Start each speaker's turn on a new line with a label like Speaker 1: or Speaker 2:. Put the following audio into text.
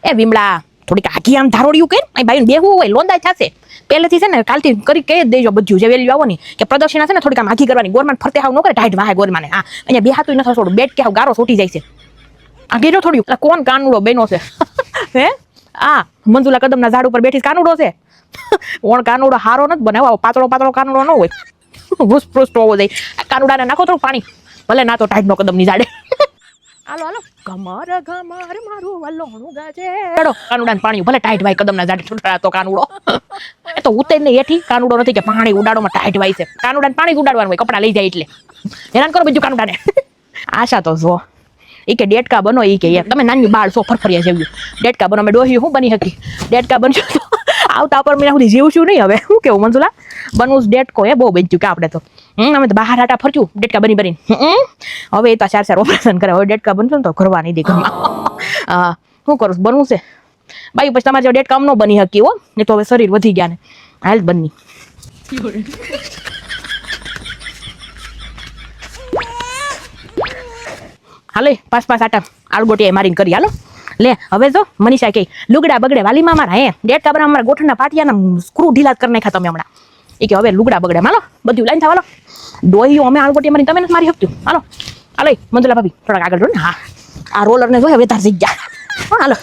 Speaker 1: એ વિમળા થોડીક આખી આમ ધારોડિયું કે અહીં ભાઈ બેહવું હોય લોંદાય થશે પહેલેથી છે ને કાલથી કરી કહી જ દેજો બધું જે વેલ્યુ આવો ને કે પ્રદક્ષિણા છે ને થોડીક આમ આખી કરવાની ગોરમાન ફરતે હાવ ન કરે ટાઈટ વાહે ગોરમાને હા અહીંયા બેહાતું નથી થોડું બેટ કે હાવ ગારો છૂટી જાય છે આ ગેરો થોડ્યું કોણ કાનુડો બેનો છે હે આ મંજુલા કદમના ઝાડ ઉપર બેઠી કાનુડો છે ઓણ કાનુડો હારો નથી બનાવો પાતળો પાતળો કાનુડો ન હોય ભૂસપૃષ્ટ હોવો જોઈએ કાનુડાને નાખો થોડું પાણી ભલે ના તો ટાઈટ નો કદમ ની ઝાડે હાલો હાલો ગમર ગમર મારું વલોણું ગાજે ચડો કાનુડાને પાણી ભલે ટાઈટ વાય કદમના ઝાડે છૂટાતો કાનુડો એ તો ઉતર ને એઠી કાનુડો નથી કે પાણી ઉડાડોમાં ટાઈટ વાય છે કાનુડાને પાણી ઉડાડવાનું હોય કપડા લઈ જાય એટલે હેરાન કરો બીજું કાનુડાને આશા તો જો ઈ કે ડેટકા બનો ઈ કે તમે નાની બાળ છો ફરફરિયા જેવું ડેટકા બનો મેં ડોહી હું બની શકી ડેટકા બનશું આવતા પર મહિના સુધી જીવશું નહીં હવે શું કેવું મંજુલા બનવું ડેટકો એ બહુ બન્યું કે આપણે તો અમે તો બહાર આટા ફરશું ડેટકા બની બની હવે એ તો 4 ઓપરેશન કરે હવે ડેટકા બનશું ને તો કરવા નહીં દે ઘરમાં શું કરું બનવું છે બાઈ પછી તમારે જો ડેટકા ન બની શકી હો ને તો હવે શરીર વધી ગયા ને હાલ બની હાલે 5 આટા આળગોટી મારીને કરી હાલો લે હવે જો મનીષા કે લુગડા બગડે વાલીમાં મારા હે ડેટ કાબર અમારા ગોઠણના પાટિયાના સ્ક્રૂ ઢીલા કરી નાખ્યા તમે હમણાં એ કે હવે લુગડા બગડે હાલો બધું લાઈન થાવ હાલો ડોહીઓ અમે આળગોટી મારીને તમે નથી મારી શકતું હાલો હાલો મંજુલા ભાભી થોડાક આગળ જો ને હા આ રોલરને જો હવે તાર જઈ ગયા હાલો